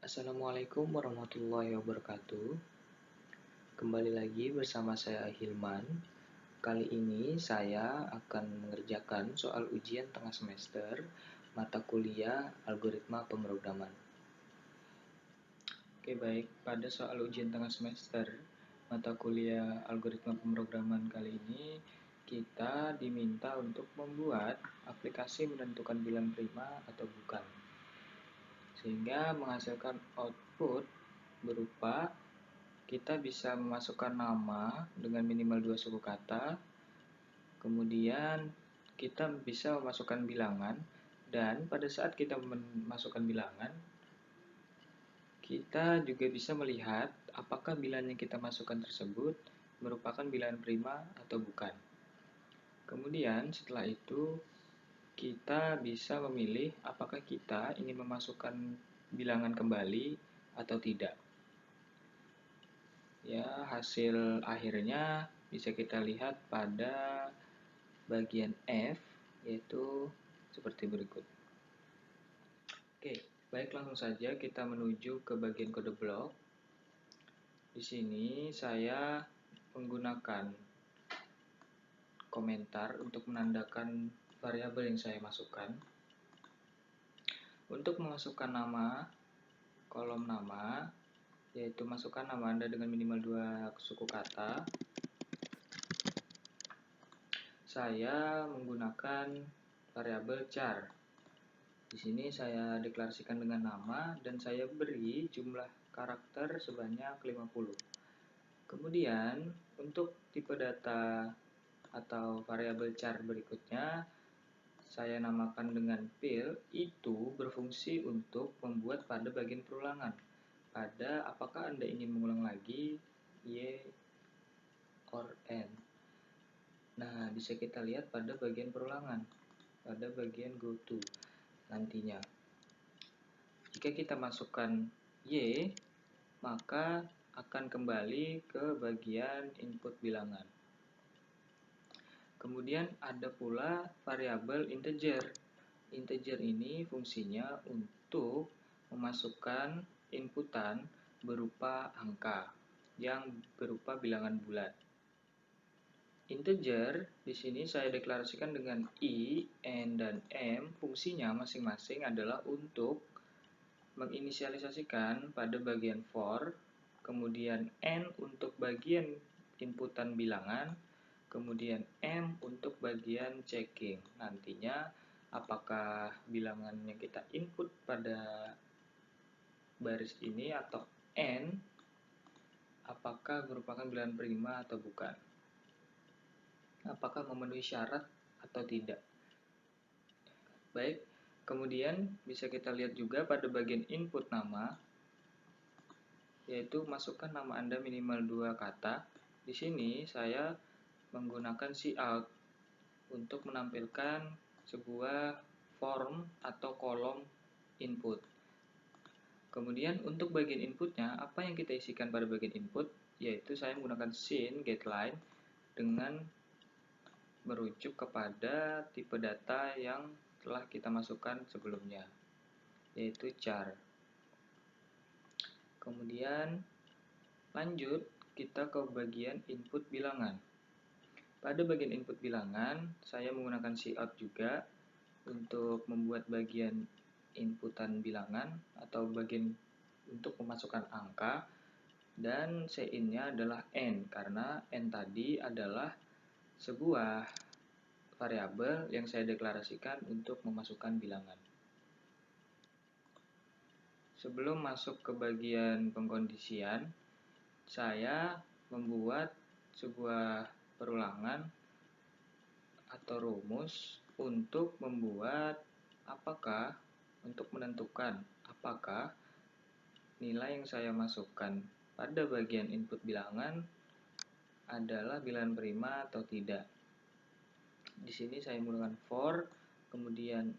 Assalamualaikum warahmatullahi wabarakatuh. Kembali lagi bersama saya Hilman. Kali ini saya akan mengerjakan soal ujian tengah semester mata kuliah algoritma pemrograman. Oke, baik. Pada soal ujian tengah semester mata kuliah algoritma pemrograman kali ini, kita diminta untuk membuat aplikasi menentukan bilang prima atau bukan, sehingga menghasilkan output berupa kita bisa memasukkan nama dengan minimal 2 suku kata, kemudian kita bisa memasukkan bilangan, dan pada saat kita memasukkan bilangan, kita juga bisa melihat apakah bilangan yang kita masukkan tersebut merupakan bilangan prima atau bukan. Kemudian setelah itu kita bisa memilih apakah kita ingin memasukkan bilangan kembali atau tidak. Ya, hasil akhirnya bisa kita lihat pada bagian F, yaitu seperti berikut. Oke, baik, langsung saja kita menuju ke bagian kode blok. Di sini saya menggunakan komentar untuk menandakan variabel yang saya masukkan. Untuk memasukkan nama, kolom nama, yaitu masukkan nama Anda dengan minimal 2 suku kata. Saya menggunakan variabel char. Di sini saya deklarasikan dengan nama dan saya beri jumlah karakter sebanyak 50. Kemudian untuk tipe data atau variabel char berikutnya saya namakan dengan fill, itu berfungsi untuk membuat pada bagian perulangan. Pada apakah Anda ingin mengulang lagi Y or N. Nah, bisa kita lihat pada bagian perulangan, pada bagian goto nantinya. Jika kita masukkan Y, maka akan kembali ke bagian input bilangan. Kemudian ada pula variabel integer. Integer ini fungsinya untuk memasukkan inputan berupa angka yang berupa bilangan bulat. Integer di sini saya deklarasikan dengan I, N, dan M. Fungsinya masing-masing adalah untuk menginisialisasikan pada bagian for, kemudian N untuk bagian inputan bilangan, kemudian M untuk bagian checking. Nantinya apakah bilangan yang kita input pada baris ini atau N, apakah merupakan bilangan prima atau bukan, apakah memenuhi syarat atau tidak. Baik, kemudian bisa kita lihat juga pada bagian input nama, yaitu masukkan nama Anda minimal 2 kata. Di sini saya menggunakan cout untuk menampilkan sebuah form atau kolom input. Kemudian untuk bagian inputnya, apa yang kita isikan pada bagian input, yaitu saya menggunakan scene getLine dengan merujuk kepada tipe data yang telah kita masukkan sebelumnya, yaitu char. Kemudian lanjut kita ke bagian input bilangan. Pada bagian input bilangan, saya menggunakan cout juga untuk membuat bagian inputan bilangan atau bagian untuk memasukkan angka, dan Cin-nya adalah N karena N tadi adalah sebuah variabel yang saya deklarasikan untuk memasukkan bilangan. Sebelum masuk ke bagian pengkondisian, saya membuat sebuah perulangan atau rumus untuk menentukan apakah nilai yang saya masukkan pada bagian input bilangan adalah bilangan prima atau tidak. Di sini saya menggunakan for, kemudian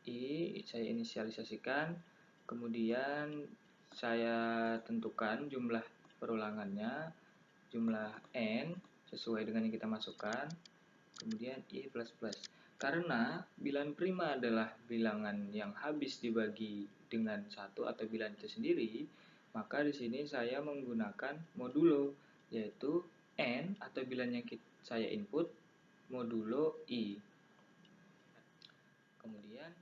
I saya inisialisasikan, kemudian saya tentukan jumlah perulangannya, jumlah N sesuai dengan yang kita masukkan, kemudian I++. Karena bilangan prima adalah bilangan yang habis dibagi dengan satu atau bilangan itu sendiri, maka di sini saya menggunakan modulo, yaitu n atau bilangan yang saya input modulo i. Kemudian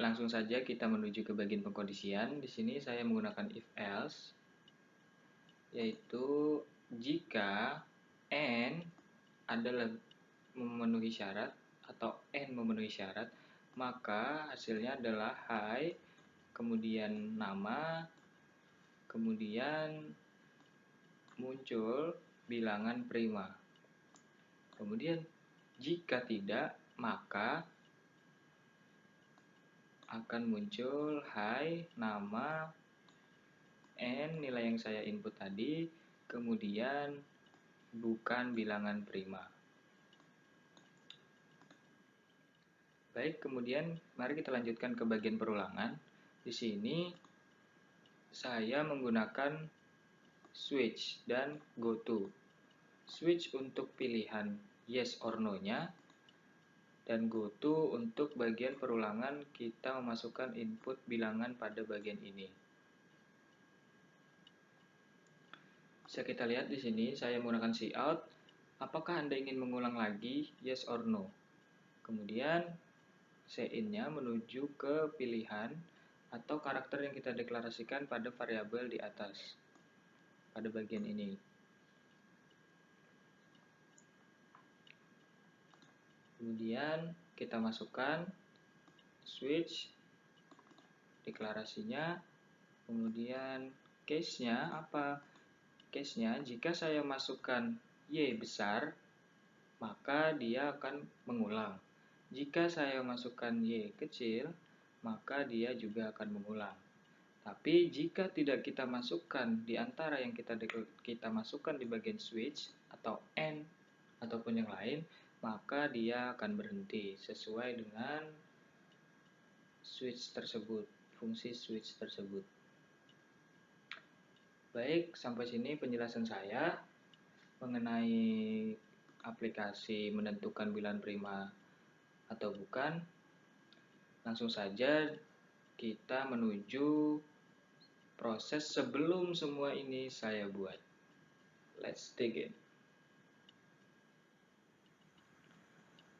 langsung saja kita menuju ke bagian pengkondisian. Di sini saya menggunakan if else, yaitu jika n adalah memenuhi syarat atau n memenuhi syarat, maka hasilnya adalah hi, kemudian nama, kemudian muncul bilangan prima. Kemudian jika tidak, maka akan muncul hi, nama, n nilai yang saya input tadi, kemudian bukan bilangan prima. Baik, kemudian mari kita lanjutkan ke bagian perulangan. Di sini saya menggunakan switch dan goto. Switch untuk pilihan yes or no-nya, dan goto untuk bagian perulangan kita memasukkan input bilangan pada bagian ini. Bisa kita lihat di sini saya menggunakan cout. Apakah Anda ingin mengulang lagi yes or no? Kemudian in-nya menuju ke pilihan atau karakter yang kita deklarasikan pada variabel di atas, pada bagian ini. Kemudian kita masukkan switch, deklarasinya, kemudian case-nya apa? Case-nya jika saya masukkan Y besar, maka dia akan mengulang. Jika saya masukkan Y kecil, maka dia juga akan mengulang. Tapi jika tidak kita masukkan di antara yang kita masukkan di bagian switch atau N ataupun yang lain, maka dia akan berhenti sesuai dengan switch tersebut, fungsi switch tersebut. Baik, sampai sini penjelasan saya mengenai aplikasi menentukan bilangan prima atau bukan. Langsung saja kita menuju proses sebelum semua ini saya buat. Let's dig in.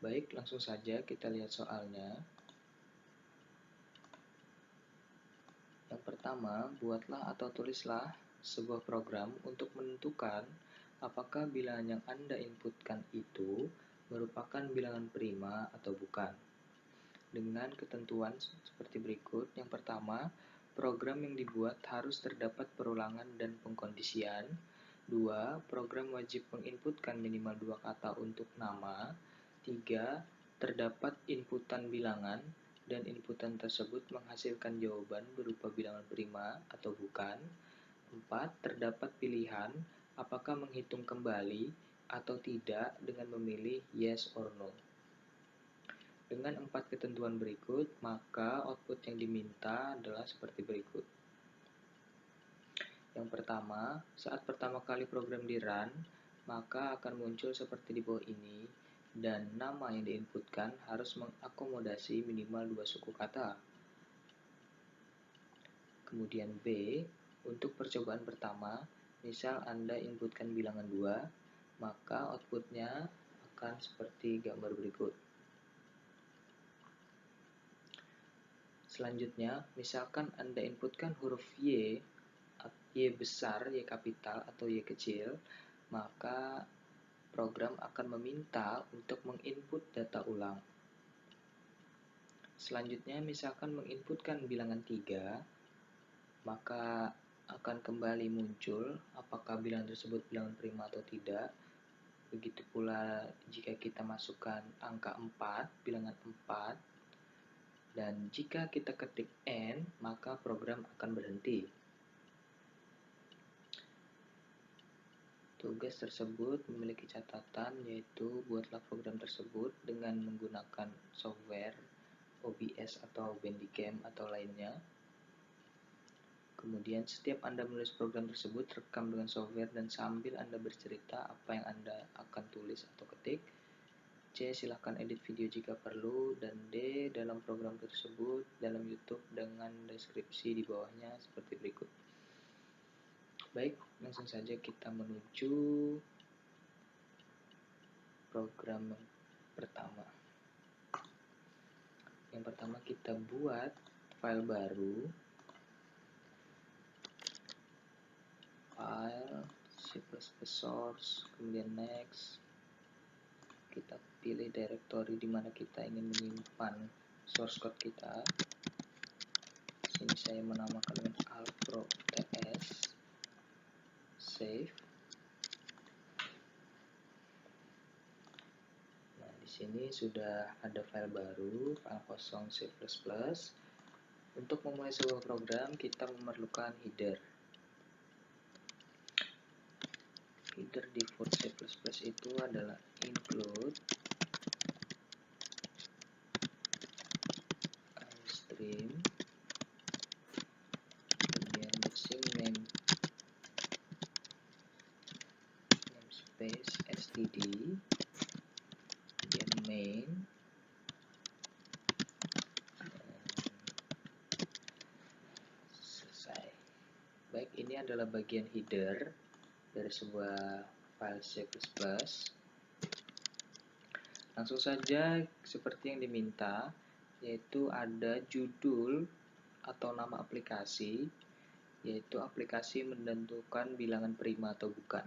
Baik, langsung saja kita lihat soalnya. Yang pertama, buatlah atau tulislah sebuah program untuk menentukan apakah bilangan yang Anda inputkan itu merupakan bilangan prima atau bukan. Dengan ketentuan seperti berikut. Yang pertama, program yang dibuat harus terdapat perulangan dan pengkondisian. 2. Program wajib menginputkan minimal 2 kata untuk nama. 3. Terdapat inputan bilangan dan inputan tersebut menghasilkan jawaban berupa bilangan prima atau bukan. 4. Terdapat pilihan apakah menghitung kembali atau tidak dengan memilih yes or no. Dengan 4 ketentuan berikut, maka output yang diminta adalah seperti berikut. Yang pertama, saat pertama kali program di-run, maka akan muncul seperti di bawah ini, dan nama yang diinputkan harus mengakomodasi minimal 2 suku kata. Kemudian B, untuk percobaan pertama, misal Anda inputkan bilangan 2, maka outputnya akan seperti gambar berikut. Selanjutnya, misalkan Anda inputkan huruf Y besar, Y kapital, atau Y kecil, maka program akan meminta untuk menginput data ulang. Selanjutnya, misalkan menginputkan bilangan 3, maka akan kembali muncul apakah bilangan tersebut bilangan prima atau tidak. Begitu pula jika kita masukkan angka 4, bilangan 4, dan jika kita ketik N, maka program akan berhenti. Tugas tersebut memiliki catatan, yaitu buatlah program tersebut dengan menggunakan software OBS atau Bandicam atau lainnya. Kemudian setiap Anda menulis program tersebut, rekam dengan software dan sambil Anda bercerita apa yang Anda akan tulis atau ketik. C. Silahkan edit video jika perlu, dan D. Dalam program tersebut dalam YouTube dengan deskripsi di bawahnya seperti berikut. Baik, langsung saja kita menuju program pertama. Yang pertama kita buat file baru, file C++ source, kemudian next. Kita pilih directory di mana kita ingin menyimpan source code kita. Sini saya menamakan dengan alpro.ts. Save. Nah, di sini sudah ada file baru, file kosong C++. Untuk memulai sebuah program, kita memerlukan header. Header default C++ itu adalah include stream, kemudian machine name namespace std, kemudian main, selesai. Baik, ini adalah bagian header dari sebuah file C++. Langsung saja seperti yang diminta, yaitu ada judul atau nama aplikasi, yaitu aplikasi menentukan bilangan prima atau bukan.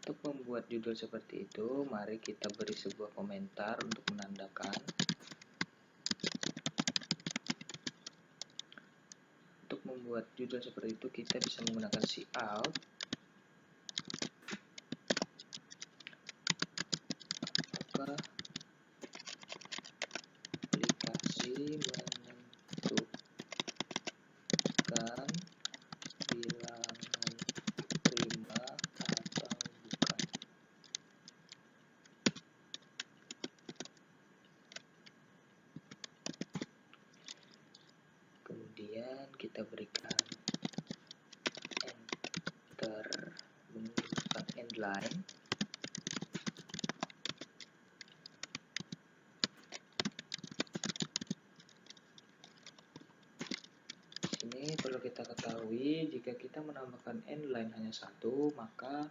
Untuk membuat judul seperti itu, mari kita beri sebuah komentar untuk menandakan. Untuk membuat judul seperti itu, kita bisa menggunakan cout. Apakah aplikasi menentukan bilangan prima atau bukan? Kemudian kita berikan enter menggunakan endline. Ini perlu kita ketahui, jika kita menambahkan endline hanya satu, maka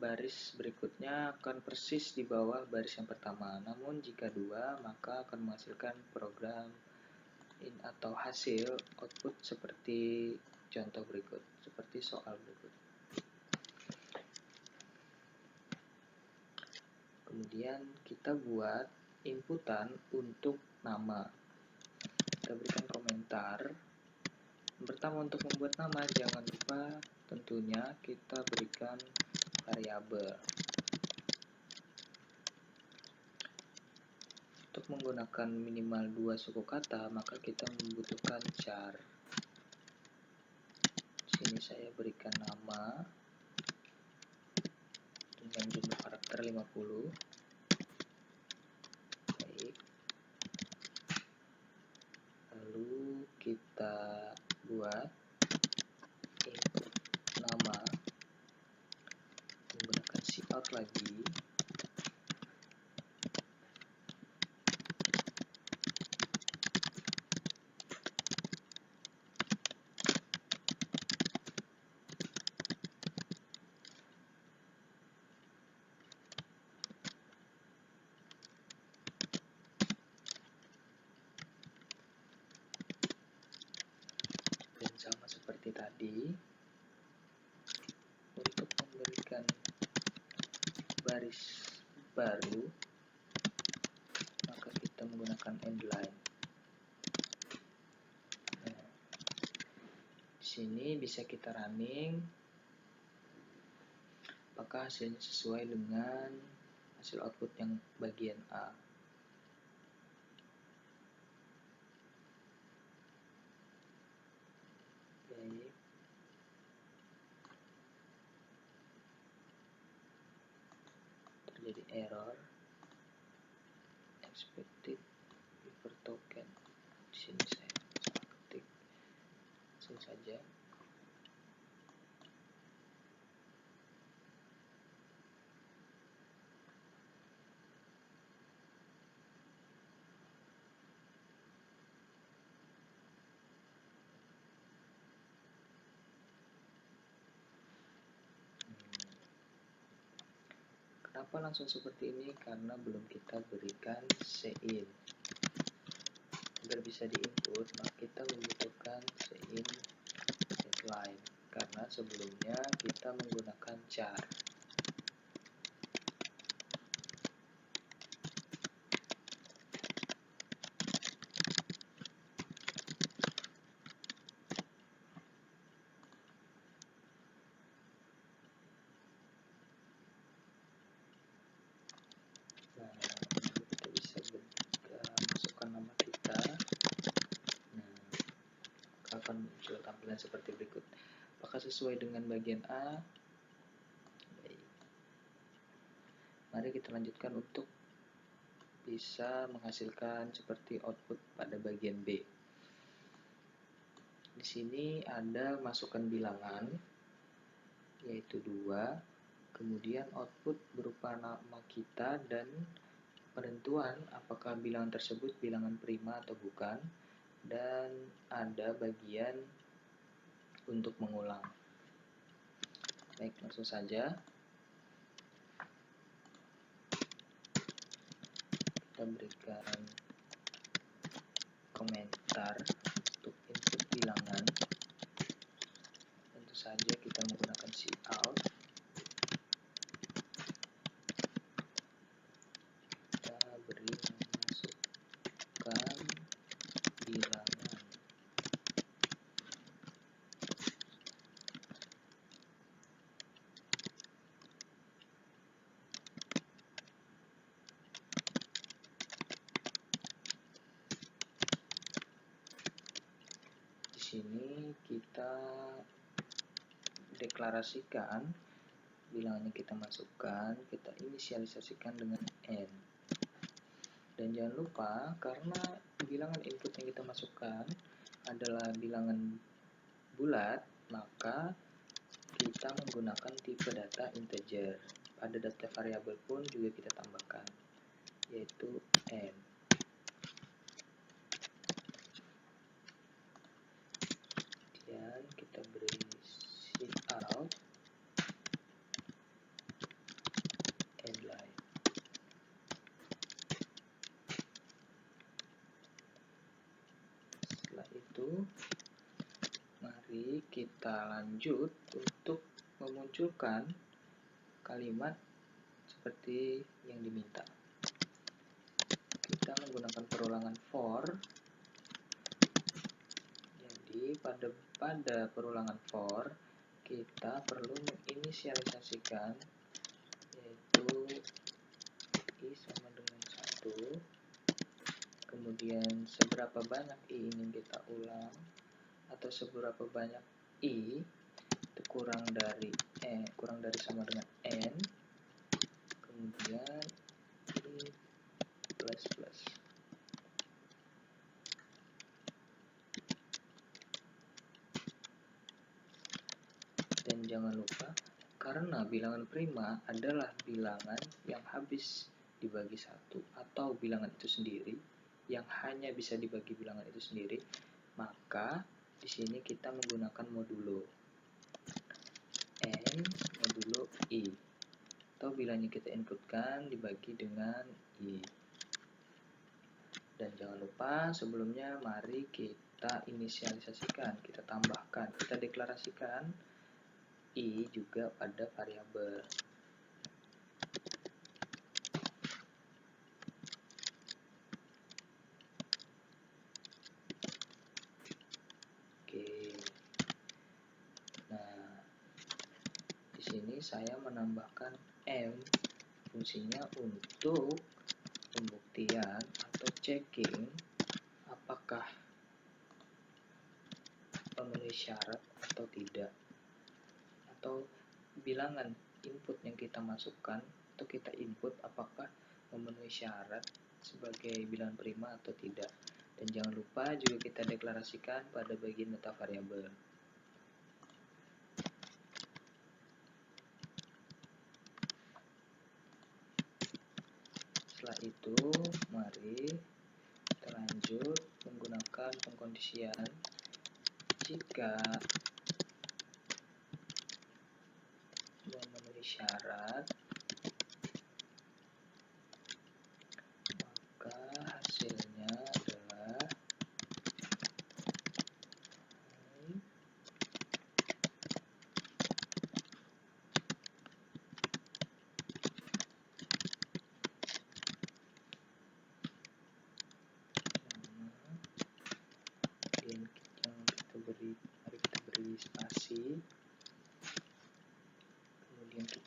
baris berikutnya akan persis di bawah baris yang pertama. Namun jika dua, maka akan menghasilkan program atau hasil output seperti contoh berikut, seperti soal berikut. Kemudian kita buat inputan untuk nama. Kita berikan komentar. Yang pertama, untuk membuat nama, jangan lupa tentunya kita berikan variabel. Untuk menggunakan minimal 2 suku kata, maka kita membutuhkan char. Sini saya berikan nama dengan jumlah karakter 50. Baik. Lalu kita buat input nama menggunakan cout lagi. Dan sama seperti tadi, untuk memberikan baris baru, maka kita menggunakan endline. Nah, di sini bisa kita running, apakah hasilnya sesuai dengan hasil output yang bagian A. Baik. Terjadi error. Expected paper token. Di sini saya salah ketik. Langsung saja. Kenapa langsung seperti ini? Karena belum kita berikan sein. Agar bisa diinput, maka kita membutuhkan sein headline, karena sebelumnya kita menggunakan char. Nah, kita bisa masukkan nama kita. Nah, akan muncul tampilan seperti berikut. Apakah sesuai dengan bagian A? Baik. Mari kita lanjutkan untuk bisa menghasilkan seperti output pada bagian B. Di sini ada masukkan bilangan, yaitu 2. Kemudian output berupa nama kita dan penentuan apakah bilangan tersebut bilangan prima atau bukan. Dan ada bagian untuk mengulang. Baik, langsung saja kita berikan komentar untuk input bilangan. Tentu saja kita menggunakan cout. Kita beri masukkan bilangan. Di sini kita deklarasikan bilangan yang kita masukkan, kita inisialisasikan dengan n. Dan jangan lupa, karena bilangan input yang kita masukkan adalah bilangan bulat, maka kita menggunakan tipe data integer. Pada data variabel pun juga kita tambahkan, yaitu n. Kemudian kita beri cout endline. Setelah itu, mari kita lanjut untuk memunculkan kalimat seperti yang diminta. Kita menggunakan perulangan for. Jadi pada perulangan for kita perlu menginisialisasikan, yaitu i sama dengan 1. Kemudian seberapa banyak i ingin kita ulang, atau seberapa banyak i itu kurang dari sama dengan n. Kemudian i plus plus. Dan jangan lupa, karena bilangan prima adalah bilangan yang habis dibagi 1 atau bilangan itu sendiri yang hanya bisa dibagi bilangan itu sendiri, maka di sini kita menggunakan modulo n modulo i, atau bilangnya kita inputkan dibagi dengan i. Dan jangan lupa, sebelumnya mari kita inisialisasikan, kita tambahkan, kita deklarasikan i juga pada variabel. Oke. Nah, di sini saya menambahkan m, fungsinya untuk pembuktian atau checking apakah memenuhi syarat atau tidak, atau bilangan input yang kita masukkan atau kita input apakah memenuhi syarat sebagai bilangan prima atau tidak. Dan jangan lupa juga kita deklarasikan pada bagian data variabel. Setelah itu, mari kita lanjut menggunakan pengkondisian. Jika memenuhi syarat,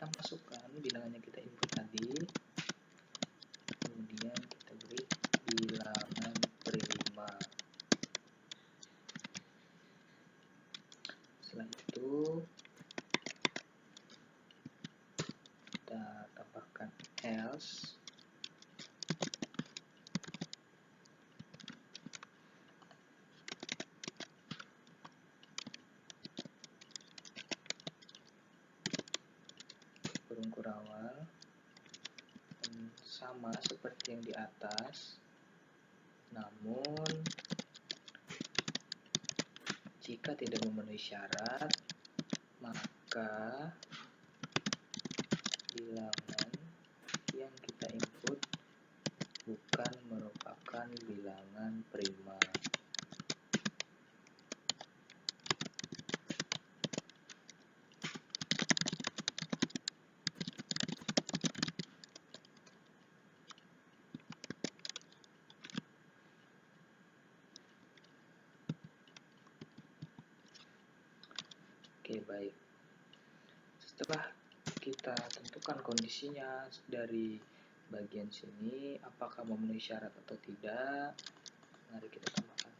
kita masukkan bilangan yang kita input tadi, kemudian kita beri bilangan prima. Setelah itu kita tambahkan else, kurung kurawal, sama seperti yang di atas, namun jika tidak memenuhi syarat, maka bilangan yang kita input bukan merupakan bilangan prima. Oke, baik. Setelah kita tentukan kondisinya dari bagian sini, apakah memenuhi syarat atau tidak, mari kita tambahkan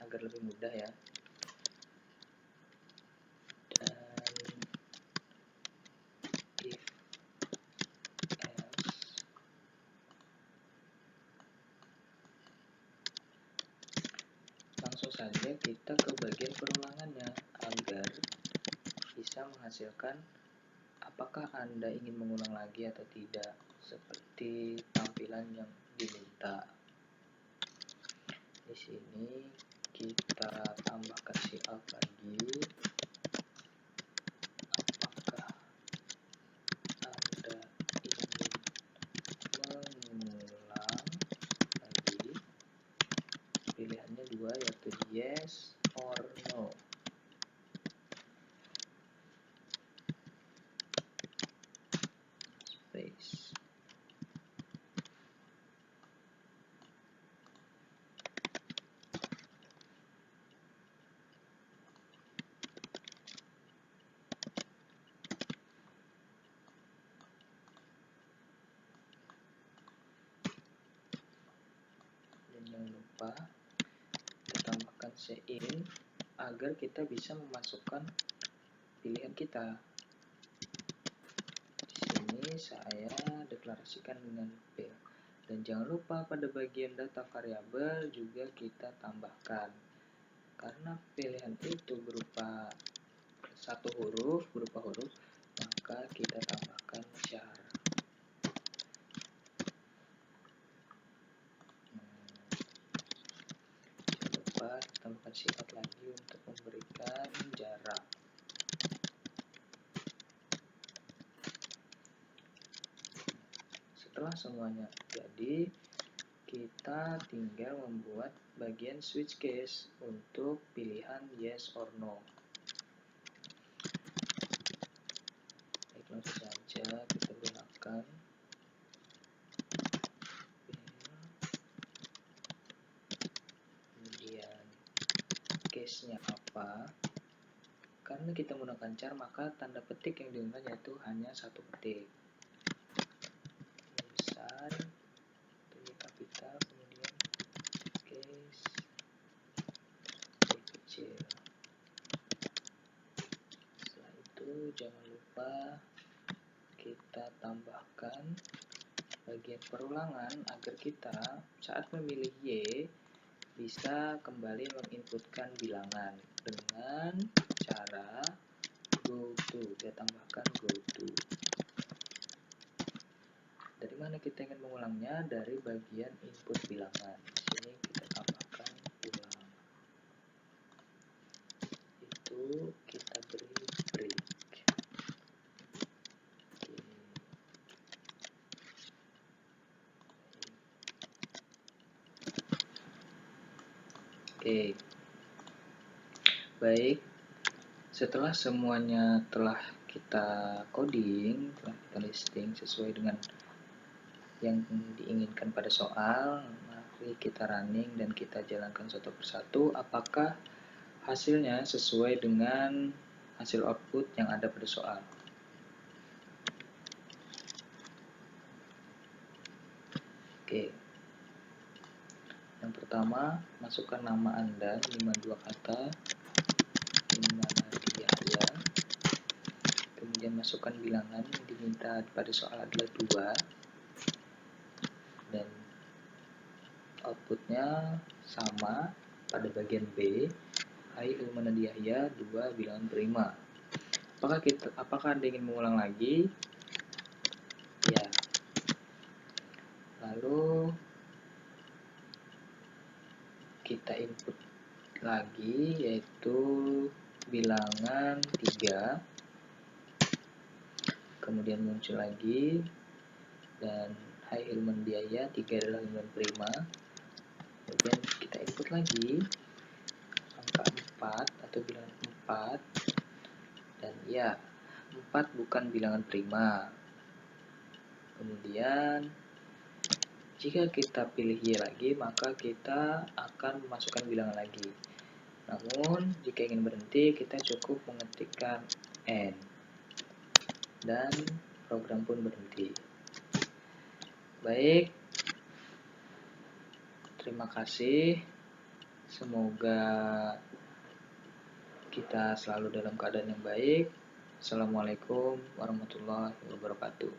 agar lebih mudah ya. Dan if else, langsung saja kita ke bagian perulangannya agar bisa menghasilkan apakah Anda ingin mengulang lagi atau tidak, seperti tampilan yang diminta. Di sini kita tambahkan cout lagi. Apakah Anda ingin mengulang lagi? Pilihannya dua, yaitu yes or no. Space. Dan jangan lupa kita tambahkan cin agar kita bisa memasukkan pilihan kita. Di sini saya deklarasikan dengan P. Dan jangan lupa pada bagian data variabel juga kita tambahkan. Karena pilihan itu berupa huruf, maka kita tambahkan char. Jangan lupa tambahkan cout lagi untuk memberikan jarak. Setelah semuanya jadi, kita tinggal membuat bagian switch case untuk pilihan yes or no. Baik, langsung saja kita gunakan kemudian case-nya apa. Karena kita menggunakan char, maka tanda petik yang digunakan yaitu hanya satu petik. Ini besar, ini kapital, kemudian case kecil. Setelah itu jangan lupa kita tambahkan bagian perulangan agar kita saat memilih Y bisa kembali menginputkan bilangan dengan cara go to. Kita tambahkan go to. Dari mana kita ingin mengulangnya? Dari bagian input bilangan. Di sini kita tambahkan ulang. Itu kita beri break. Oke. Baik. Setelah semuanya telah kita coding, telah kita listing sesuai dengan yang diinginkan pada soal, mari kita running dan kita jalankan satu persatu apakah hasilnya sesuai dengan hasil output yang ada pada soal. Yang pertama, masukkan nama Anda minimal 2 kata, Yahya. Kemudian masukkan bilangan yang diminta pada soal adalah 2, dan outputnya sama pada bagian B. Hai Ilman Yahya, 2 bilangan prima. Apakah Anda ingin mengulang lagi? Ya. Lalu kita input lagi, yaitu bilangan 3. Kemudian muncul lagi, dan Hai Ilman Yahya, 3 adalah bilangan prima. Kemudian kita input lagi angka 4 atau bilangan 4, dan ya, 4 bukan bilangan prima. Kemudian jika kita pilih Y lagi, maka kita akan memasukkan bilangan lagi. Namun jika ingin berhenti, kita cukup mengetikkan N, dan program pun berhenti. Baik, terima kasih. Semoga kita selalu dalam keadaan yang baik. Assalamualaikum warahmatullahi wabarakatuh.